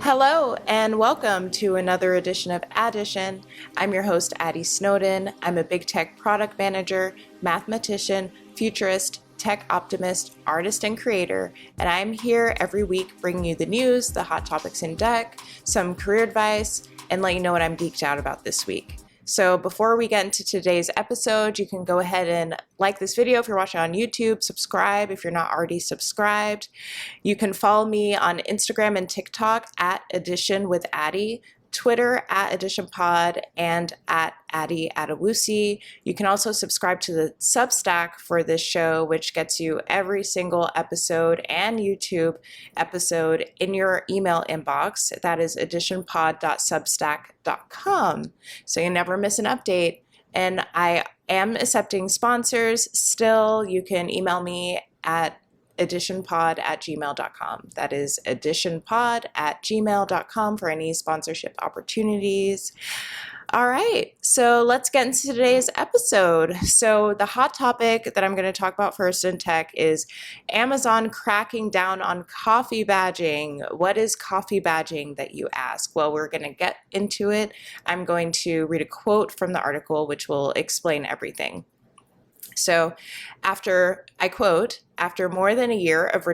Hello and welcome to another edition of Addition. I'm your host, Addy Snowden. I'm a big tech product manager, mathematician, futurist, tech optimist, artist, and creator, and I'm here every week bringing you the news, the hot topics in tech, some career advice, and let you know what I'm geeked out about this week. So before we get into today's episode, you can go ahead and like this video if you're watching on YouTube, subscribe if you're not already subscribed. You can follow me on Instagram and TikTok at Addition with Addy, Twitter at AdditionPod, and at Addy Adawusi. You can also subscribe to the Substack for this show, which gets you every single episode and YouTube episode in your email inbox. That is additionpod.substack.com. So you never miss an update. And I am accepting sponsors still. You can email me at additionpod@gmail.com. That is additionpod@gmail.com for any sponsorship opportunities. All right, so let's get into today's episode. So the hot topic that I'm going to talk about first in tech is Amazon cracking down on coffee badging. What is coffee badging, that you ask? Well, we're going to get into it. I'm going to read a quote from the article, which will explain everything. So after more than a year of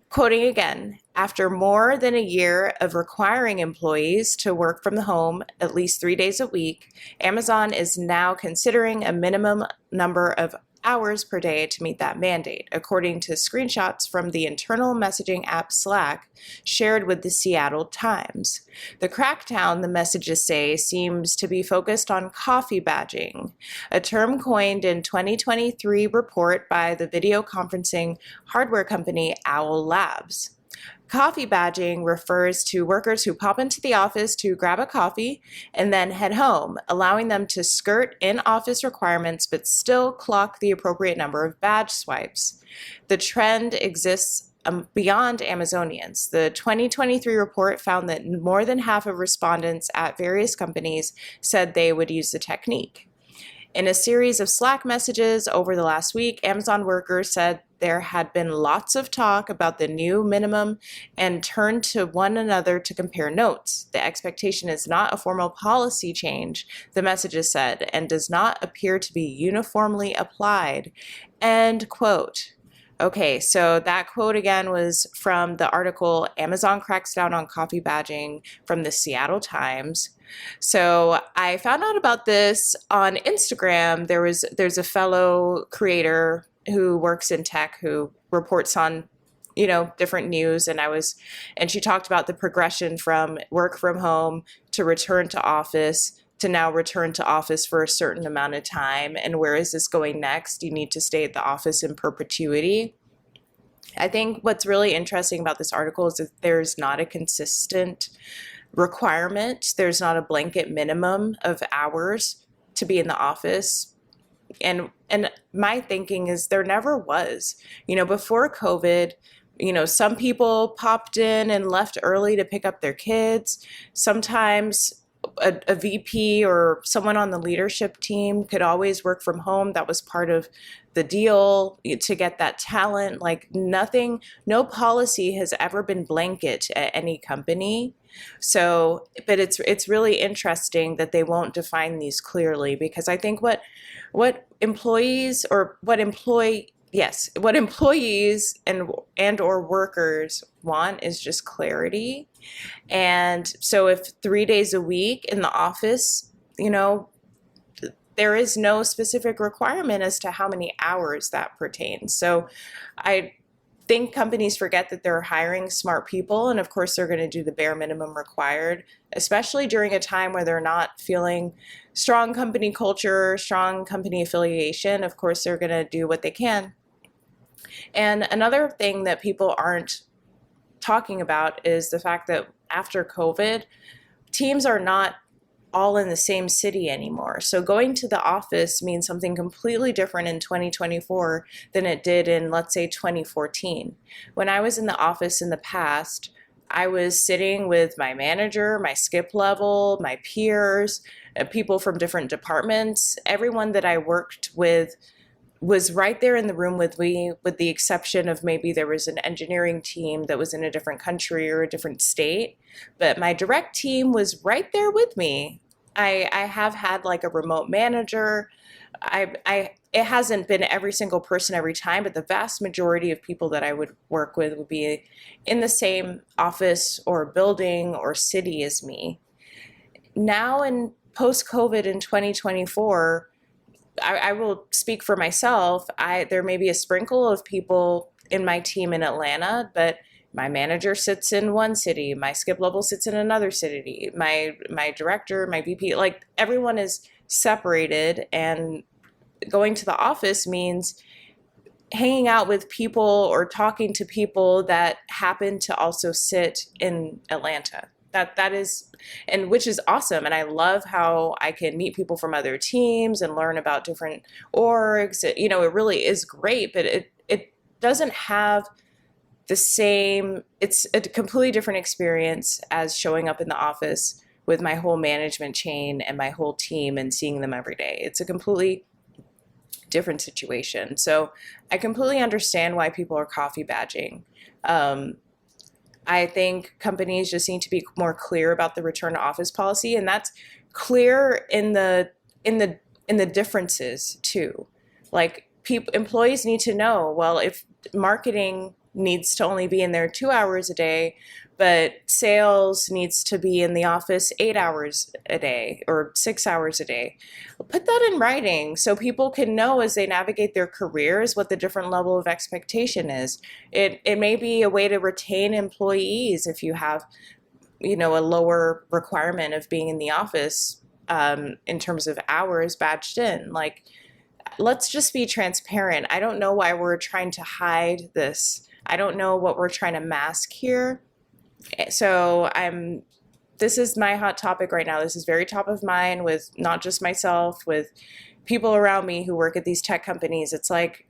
quoting again, after more than a year of requiring employees to work from the home at least 3 days a week, Amazon is now considering a minimum number of hours per day to meet that mandate, according to screenshots from the internal messaging app Slack shared with the Seattle Times. The crackdown, the messages say, seems to be focused on coffee badging, a term coined in 2023 report by the video conferencing hardware company Owl Labs. Coffee badging refers to workers who pop into the office to grab a coffee and then head home, allowing them to skirt in-office requirements but still clock the appropriate number of badge swipes. The trend exists beyond Amazonians. The 2023 report found that more than half of respondents at various companies said they would use the technique. In a series of Slack messages over the last week, Amazon workers said there had been lots of talk about the new minimum and turned to one another to compare notes. The expectation is not a formal policy change, the messages said, and does not appear to be uniformly applied. End quote. Okay, so that quote again was from the article Amazon Cracks Down on Coffee Badging from the Seattle Times. So I found out about this on Instagram. There's a fellow creator who works in tech who reports on different news, and she talked about the progression from work from home to return to office to now return to office for a certain amount of time, and where is this going next? You need to stay at the office in perpetuity. I think what's really interesting about this article is that there's not a consistent requirement. There's not a blanket minimum of hours to be in the office. And my thinking is there never was. Before COVID, some people popped in and left early to pick up their kids. Sometimes a VP or someone on the leadership team could always work from home. That was part of the deal to get that talent. No policy has ever been blanket at any company. So, but it's really interesting that they won't define these clearly, because I think what employees and or workers want is just clarity. And so if 3 days a week in the office, there is no specific requirement as to how many hours that pertains. So I think companies forget that they're hiring smart people, and of course they're going to do the bare minimum required, especially during a time where they're not feeling strong company culture, strong company affiliation. Of course they're going to do what they can. And another thing that people aren't talking about is the fact that after COVID, teams are not all in the same city anymore. So going to the office means something completely different in 2024 than it did in, let's say, 2014. When I was in the office in the past, I was sitting with my manager, my skip level, my peers, people from different departments, everyone that I worked with was right there in the room with me, with the exception of maybe there was an engineering team that was in a different country or a different state. But my direct team was right there with me. I have had like a remote manager. It hasn't been every single person every time, but the vast majority of people that I would work with would be in the same office or building or city as me. Now in post COVID in 2024, I will speak for myself. There may be a sprinkle of people in my team in Atlanta, but my manager sits in one city, my skip level sits in another city, my director, my VP, like everyone is separated, and going to the office means hanging out with people or talking to people that happen to also sit in Atlanta. That is, and which is awesome. And I love how I can meet people from other teams and learn about different orgs. It really is great, but it doesn't have the same, it's a completely different experience as showing up in the office with my whole management chain and my whole team and seeing them every day. It's a completely different situation. So I completely understand why people are coffee badging. I think companies just need to be more clear about the return to office policy, and that's clear in the differences too. Like employees need to know, well, if marketing needs to only be in there 2 hours a day, but sales needs to be in the office 8 hours a day or 6 hours a day. Put that in writing so people can know as they navigate their careers what the different level of expectation is. It may be a way to retain employees if you have, a lower requirement of being in the office in terms of hours badged in. Like, let's just be transparent. I don't know why we're trying to hide this. I don't know what we're trying to mask here. So this is my hot topic right now. This is very top of mind with not just myself, with people around me who work at these tech companies. It's like,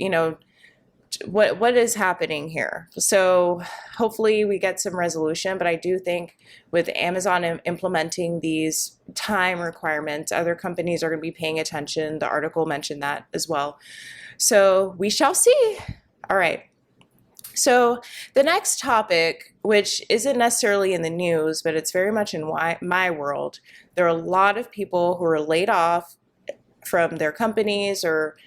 what is happening here? So hopefully we get some resolution, but I do think with Amazon implementing these time requirements, other companies are going to be paying attention. The article mentioned that as well. So we shall see. All right. So the next topic, which isn't necessarily in the news, but it's very much in my world, there are a lot of people who are laid off from their companies, or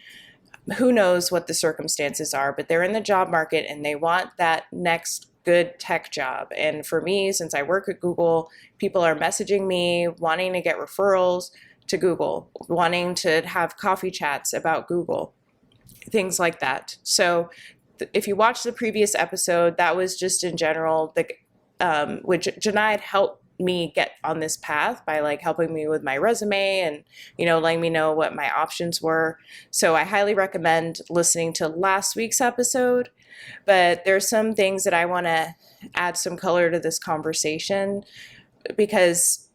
who knows what the circumstances are, but they're in the job market and they want that next good tech job. And for me, since I work at Google, people are messaging me wanting to get referrals to Google, wanting to have coffee chats about Google, things like that. So if you watched the previous episode, that was just in general, which Janai had helped me get on this path by like helping me with my resume and, letting me know what my options were. So I highly recommend listening to last week's episode, but there's some things that I want to add some color to this conversation because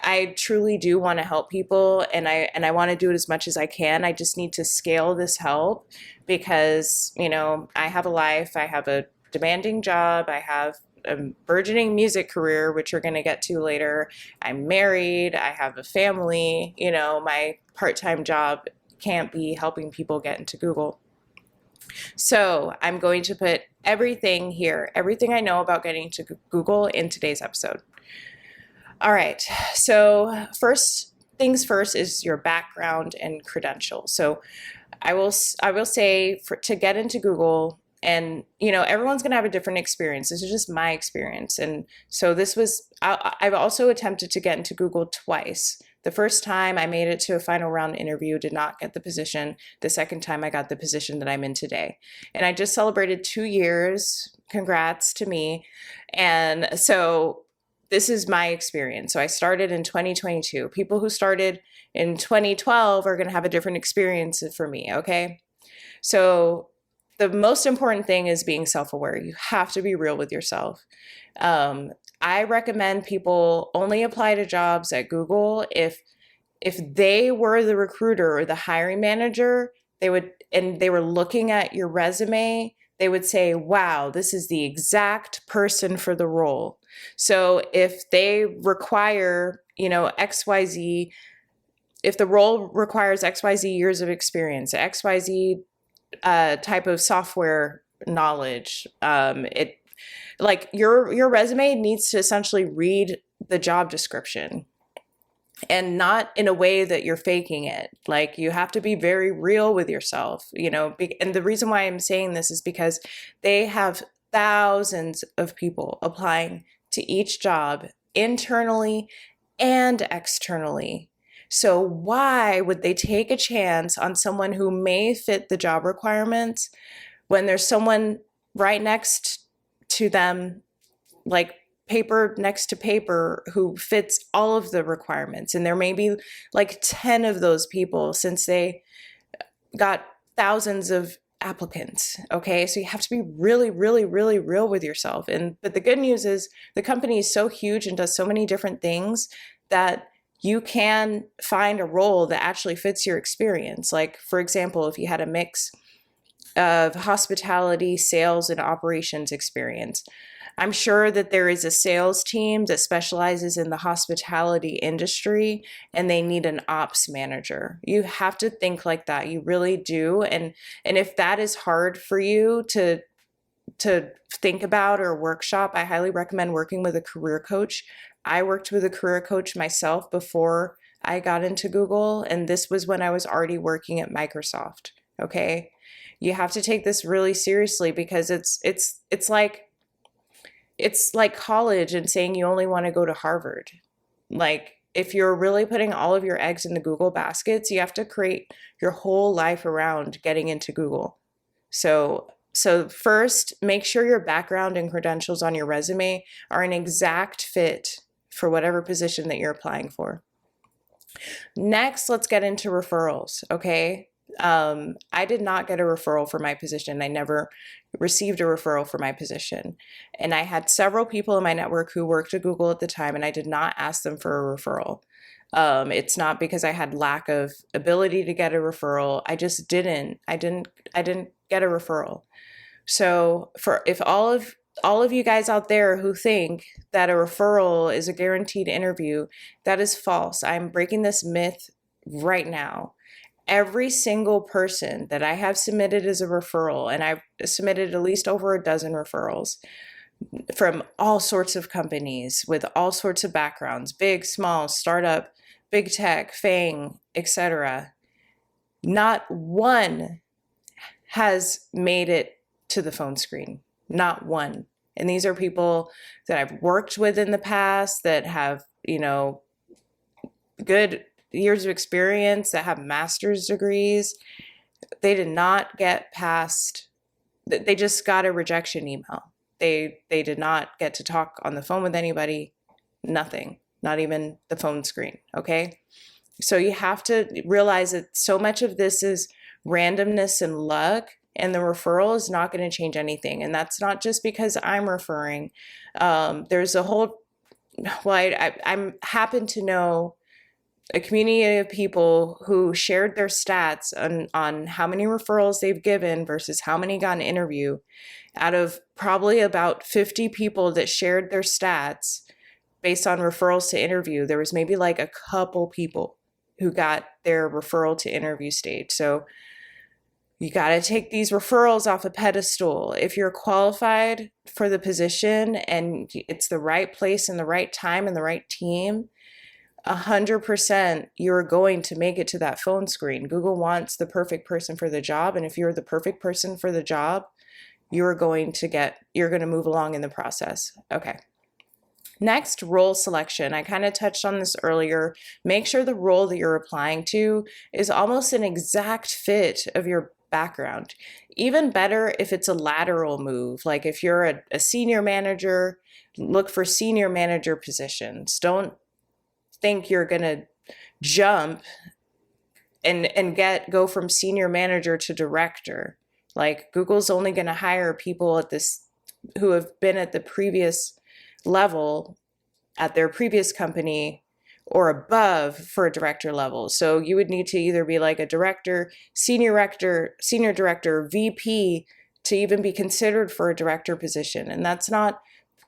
I truly do want to help people, and I want to do it as much as I can. I just need to scale this help because, I have a life, I have a demanding job, I have a burgeoning music career, which we're going to get to later. I'm married, I have a family, my part-time job can't be helping people get into Google. So I'm going to put everything here, everything I know about getting to Google in today's episode. All right, so first things first is your background and credentials. So I will say to get into Google, and everyone's going to have a different experience. This is just my experience. And so I've also attempted to get into Google twice. The first time I made it to a final round interview, did not get the position. The second time I got the position that I'm in today. And I just celebrated 2 years. Congrats to me. And so this is my experience. So I started in 2022. People who started in 2012 are going to have a different experience for me, okay? So the most important thing is being self-aware. You have to be real with yourself. I recommend people only apply to jobs at Google if they were the recruiter or the hiring manager, they were looking at your resume, they would say, wow, this is the exact person for the role. So if they require, XYZ if the role requires XYZ years of experience, XYZ type of software knowledge, it like your resume needs to essentially read the job description, and not in a way that you're faking it. Like, you have to be very real with yourself, and the reason why I'm saying this is because they have thousands of people applying to each job, internally and externally. So why would they take a chance on someone who may fit the job requirements when there's someone right next to them, like paper next to paper, who fits all of the requirements? And there may be like 10 of those people, since they got thousands of applicants. Okay, so you have to be really, really, really real with yourself. But the good news is the company is so huge and does so many different things that you can find a role that actually fits your experience. Like, for example, if you had a mix of hospitality, sales, and operations experience, I'm sure that there is a sales team that specializes in the hospitality industry and they need an ops manager. You have to think like that. You really do. And if that is hard for you to think about or workshop, I highly recommend working with a career coach. I worked with a career coach myself before I got into Google, and this was when I was already working at Microsoft. Okay, you have to take this really seriously, because it's like college and saying you only want to go to Harvard. Like, if you're really putting all of your eggs in the Google baskets, you have to create your whole life around getting into Google. So first, make sure your background and credentials on your resume are an exact fit for whatever position that you're applying for. Next, let's get into referrals, okay? I did not get a referral for my position. I never received a referral for my position. And I had several people in my network who worked at Google at the time, and I did not ask them for a referral. It's not because I had lack of ability to get a referral. I just didn't. I didn't get a referral. So if all of you guys out there who think that a referral is a guaranteed interview, that is false. I'm breaking this myth right now. Every single person that I have submitted as a referral, and I've submitted at least over a dozen referrals from all sorts of companies with all sorts of backgrounds, big, small, startup, big tech, FANG, etc. Not one has made it to the phone screen. Not one. And these are people that I've worked with in the past that have, good years of experience, that have master's degrees. They did not get past, they just got a rejection email. They did not get to talk on the phone with anybody, nothing, not even the phone screen, okay? So you have to realize that so much of this is randomness and luck, and the referral is not going to change anything. And that's not just because I'm referring. There's a whole, I happen to know a community of people who shared their stats on how many referrals they've given versus how many got an interview. Out of probably about 50 people that shared their stats based on referrals to interview, there was maybe like a couple people who got their referral to interview stage. So you got to take these referrals off a pedestal. If you're qualified for the position and it's the right place and the right time and the right team, 100% you're going to make it to that phone screen. Google wants the perfect person for the job. And if you're the perfect person for the job, you're going to move along in the process. Okay. Next, role selection. I kind of touched on this earlier. Make sure the role that you're applying to is almost an exact fit of your background. Even better if it's a lateral move. Like if you're a senior manager, look for senior manager positions. Don't think you're going to jump and go from senior manager to director. Like Google's only going to hire people at this who have been at the previous level at their previous company or above for a director level. So you would need to either be like a director, senior director, VP to even be considered for a director position. And that's not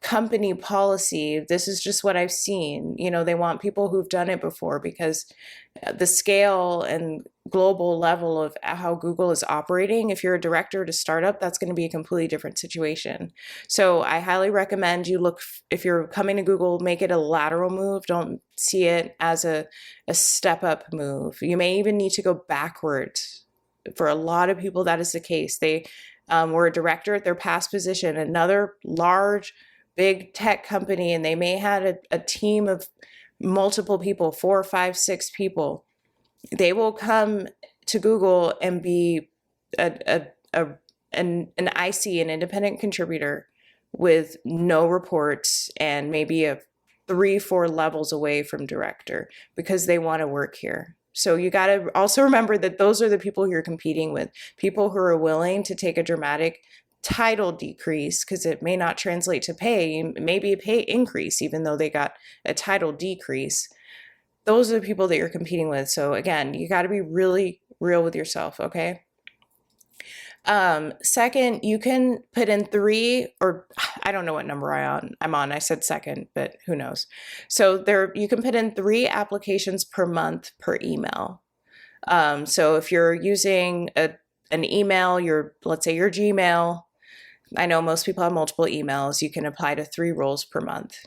company policy. This is just what I've seen. They want people who've done it before, because the scale and global level of how Google is operating, if you're a director at a startup, that's going to be a completely different situation. So I highly recommend you look, if you're coming to Google, make it a lateral move. Don't see it as a step up move. You may even need to go backwards. For a lot of people, that is the case. They were a director at their past position, another large, big tech company, and they may have a team of multiple people, 4, 5, 6 people. They will come to Google and be an IC, an independent contributor, with no reports and maybe 3, 4 levels away from director, because they want to work here. So you got to also remember that those are the people you're competing with, people who are willing to take a dramatic title decrease, because it may not translate to pay, maybe a pay increase, even though they got a title decrease. Those are the people that you're competing with. So again, you got to be really real with yourself, okay? Second, you can put in 3, or I don't know what number I'm on. I said second, but who knows? So you can put in 3 applications per month per email. So if you're using an email, let's say your Gmail, I know most people have multiple emails, you can apply to 3 roles per month.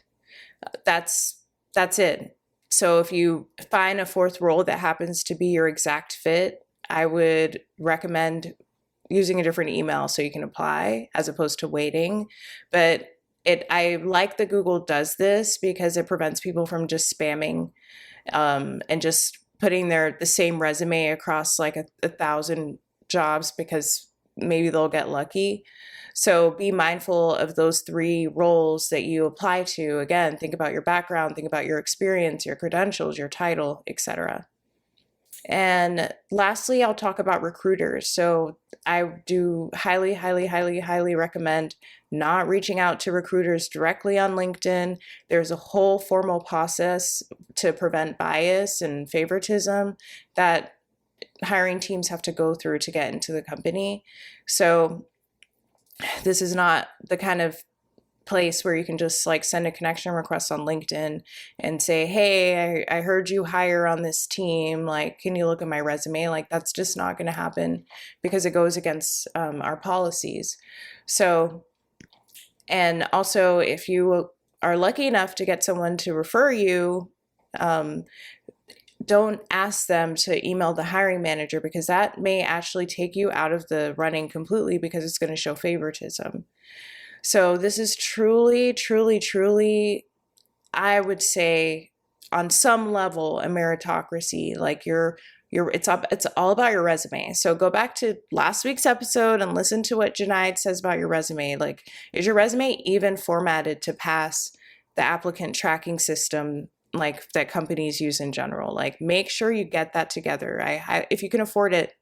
That's it. So if you find a 4th role that happens to be your exact fit, I would recommend using a different email so you can apply as opposed to waiting. But I like that Google does this, because it prevents people from just spamming and just putting the same resume across like 1,000 jobs, because maybe they'll get lucky. So be mindful of those 3 roles that you apply to. Again, think about your background, think about your experience, your credentials, your title, etc. And lastly, I'll talk about recruiters. So I do highly, highly, highly, highly recommend not reaching out to recruiters directly on LinkedIn. There's a whole formal process to prevent bias and favoritism that hiring teams have to go through to get into the company. So this is not the kind of place where you can just like send a connection request on LinkedIn and say, hey, I heard you hire on this team. Like, can you look at my resume? Like, that's just not going to happen, because it goes against our policies. So, and also, if you are lucky enough to get someone to refer you, don't ask them to email the hiring manager, because that may actually take you out of the running completely, because it's going to show favoritism. So this is truly, truly, truly, I would say, on some level, a meritocracy. Like it's all about your resume. So go back to last week's episode and listen to what Junaid says about your resume. Like, is your resume even formatted to pass the applicant tracking system, like that companies use in general? Like, make sure you get that together. If you can afford it,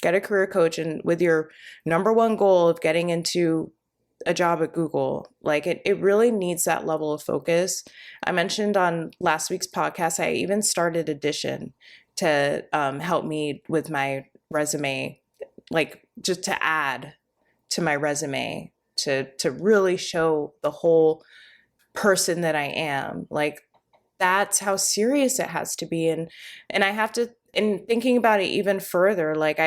get a career coach, and with your number one goal of getting into a job at Google, like it really needs that level of focus. I mentioned on last week's podcast, I even started Addition to help me with my resume, like just to add to my resume, to really show the whole person that I am. Like, that's how serious it has to be. And I have to, in thinking about it even further, like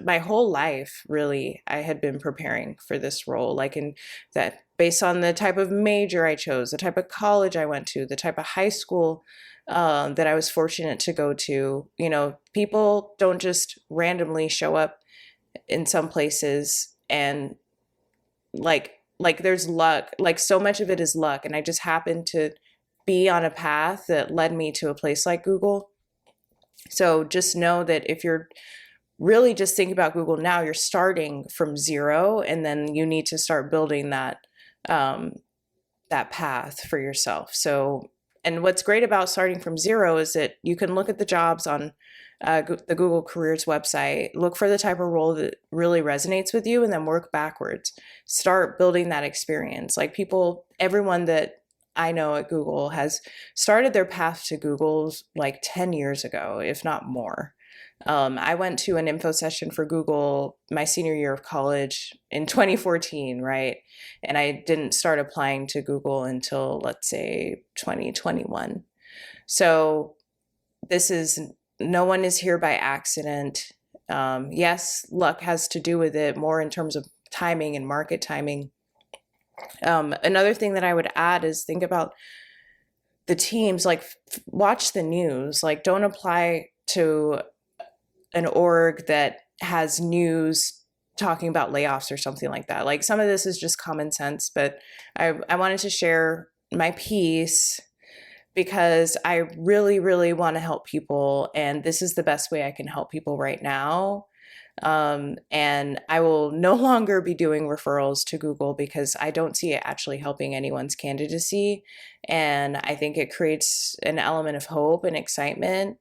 my whole life, really, I had been preparing for this role, like in that based on the type of major I chose, the type of college I went to, the type of high school that I was fortunate to go to. People don't just randomly show up in some places, and like there's luck, like so much of it is luck. And I just happened to be on a path that led me to a place like Google. So just know that if you're really just thinking about Google now, you're starting from 0, and then you need to start building that path for yourself. So, and what's great about starting from 0 is that you can look at the jobs on the Google Careers website, look for the type of role that really resonates with you, and then work backwards. Start building that experience. Like everyone that I know at Google has started their path to Google's like 10 years ago, if not more. I went to an info session for Google my senior year of college in 2014, right? And I didn't start applying to Google until, let's say, 2021. So no one is here by accident. Yes, luck has to do with it more in terms of timing and market timing. Another thing that I would add is think about the teams, like watch the news, like don't apply to an org that has news talking about layoffs or something like that. Like some of this is just common sense, but I wanted to share my piece because I really, really want to help people. And this is the best way I can help people right now. And I will no longer be doing referrals to Google because I don't see it actually helping anyone's candidacy. And I think it creates an element of hope and excitement.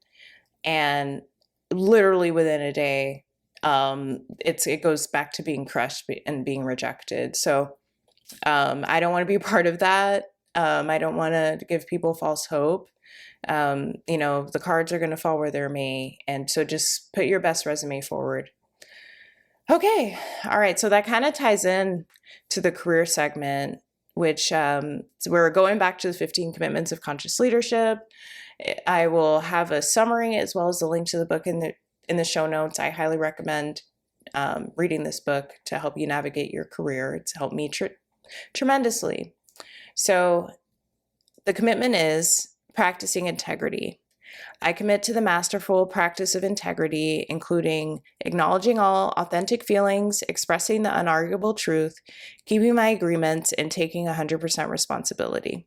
And literally within a day, it goes back to being crushed and being rejected. So I don't want to be part of that. I don't want to give people false hope. The cards are going to fall where they're may. And so just put your best resume forward. Okay. All right. So that kind of ties in to the career segment, which so we're going back to the 15 commitments of conscious leadership. I will have a summary as well as the link to the book in the show notes. I highly recommend reading this book to help you navigate your career. It's helped me tremendously. So the commitment is practicing integrity. I commit to the masterful practice of integrity, including acknowledging all authentic feelings, expressing the unarguable truth, keeping my agreements, and taking 100% responsibility.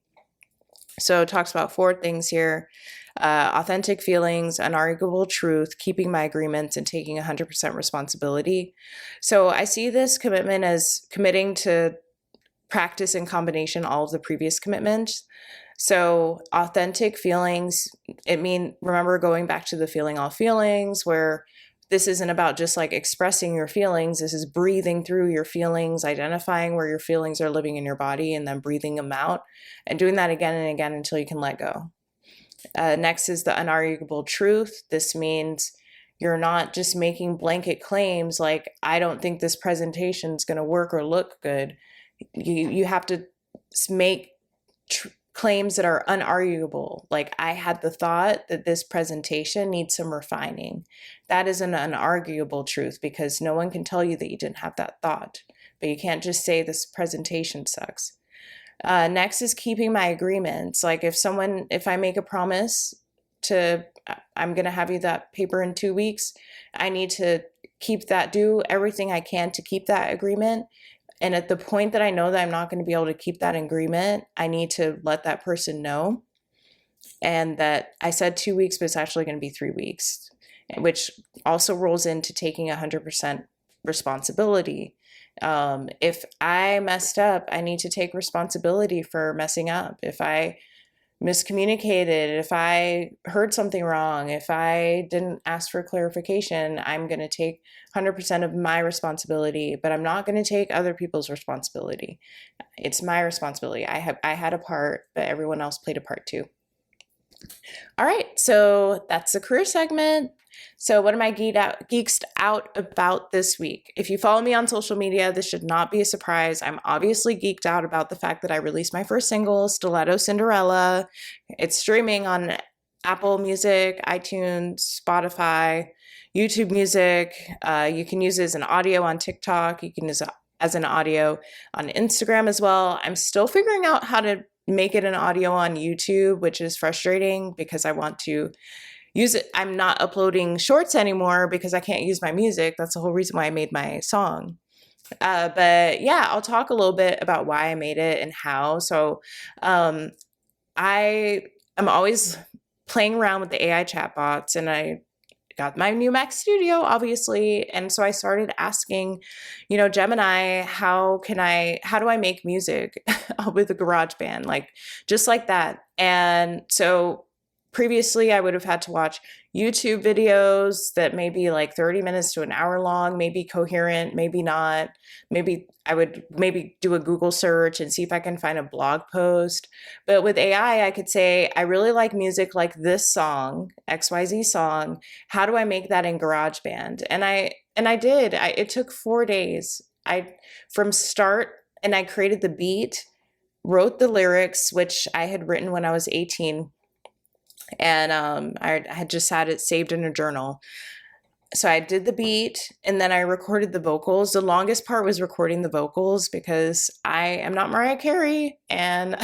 So it talks about 4 things here: authentic feelings, unarguable truth, keeping my agreements, and taking 100% responsibility. So I see this commitment as committing to practice in combination all of the previous commitments. So authentic feelings, remember going back to the feeling all feelings, where this isn't about just like expressing your feelings. This is breathing through your feelings, identifying where your feelings are living in your body, and then breathing them out and doing that again and again until you can let go. Next is the unarguable truth. This means you're not just making blanket claims like, I don't think this presentation is going to work or look good. You have to make claims that are unarguable. Like, I had the thought that this presentation needs some refining. That is an unarguable truth because no one can tell you that you didn't have that thought, but you can't just say this presentation sucks. Next is keeping my agreements. Like if I make a promise I'm going to have you that paper in 2 weeks, I need to do everything I can to keep that agreement. And at the point that I know that I'm not going to be able to keep that agreement, I need to let that person know. And that I said 2 weeks, but it's actually going to be 3 weeks, which also rolls into taking 100% responsibility. If I messed up, I need to take responsibility for messing up. If I miscommunicated, if I heard something wrong, if I didn't ask for clarification, I'm going to take 100% of my responsibility, but I'm not going to take other people's responsibility. It's my responsibility. I had a part, but everyone else played a part too. All right, so that's the career segment. So what am I geeked out about this week? If you follow me on social media, this should not be a surprise. I'm obviously geeked out about the fact that I released my first single, Stiletto Cinderella. It's streaming on Apple Music, iTunes, Spotify, YouTube Music. You can use it as an audio on TikTok. You can use it as an audio on Instagram as well. I'm still figuring out how to make it an audio on YouTube, which is frustrating because I want to use it. I'm not uploading shorts anymore because I can't use my music. That's the whole reason why I made my song. But yeah, I'll talk a little bit about why I made it and how. So I am always playing around with the AI chatbots, and I got my new Mac Studio, obviously. And so I started asking, Gemini, how do I make music with a GarageBand? Like, just like that. And so previously I would have had to watch YouTube videos that may be like 30 minutes to an hour long, maybe coherent, maybe not. Maybe I would do a Google search and see if I can find a blog post. But with AI, I could say, I really like music like this song, XYZ song. How do I make that in GarageBand? And I did. It took 4 days. From start, and I created the beat, wrote the lyrics, which I had written when I was 18. And I had just had it saved in a journal. So I did the beat, and then I recorded the vocals. The longest part was recording the vocals because I am not Mariah Carey. And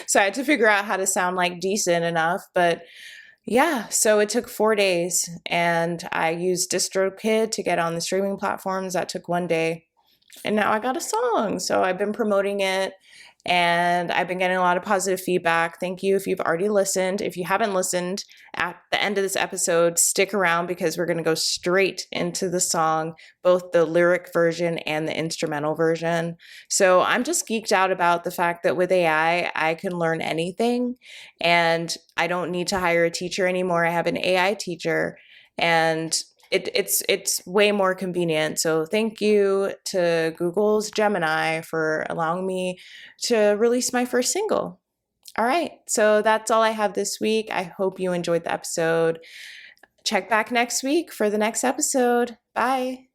so I had to figure out how to sound like decent enough. But yeah, so it took 4 days, and I used DistroKid to get on the streaming platforms. That took 1 day. And now I got a song. So I've been promoting it, and I've been getting a lot of positive feedback. Thank you if you've already listened. If you haven't listened, at the end of this episode, stick around because we're going to go straight into the song, both the lyric version and the instrumental version. So I'm just geeked out about the fact that with AI, I can learn anything, and I don't need to hire a teacher anymore. I have an AI teacher, and it's way more convenient. So thank you to Google's Gemini for allowing me to release my first single. All right, so that's all I have this week. I hope you enjoyed the episode. Check back next week for the next episode. Bye.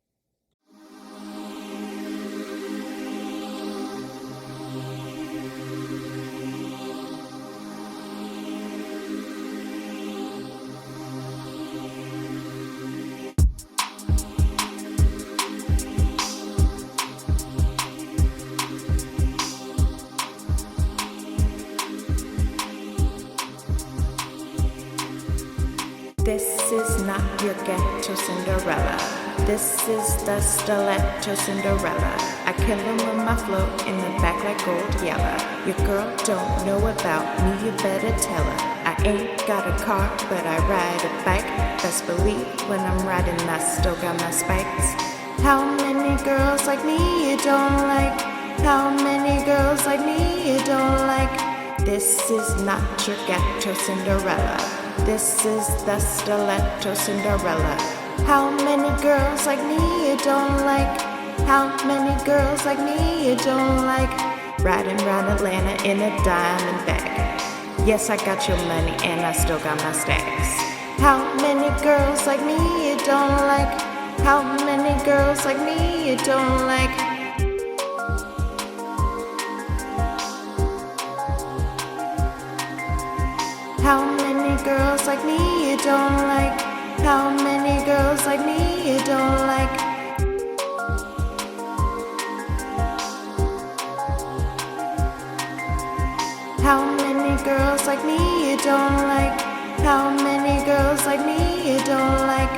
This is not your ghetto Cinderella. This is the Stiletto Cinderella. I kill 'em with my flow in the back like gold yellow. Your girl don't know about me, you better tell her. I ain't got a car, but I ride a bike. Best believe when I'm riding, I still got my spikes. How many girls like me you don't like? How many girls like me you don't like? This is not your ghetto Cinderella. This is the Stiletto Cinderella. How many girls like me you don't like? How many girls like me you don't like? Riding round Atlanta in a diamond bag. Yes, I got your money and I still got my stacks. How many girls like me you don't like? How many girls like me you don't like? How many girls like me you don't like? How many girls like me you don't like? How many girls like me you don't like? How many girls like me you don't like?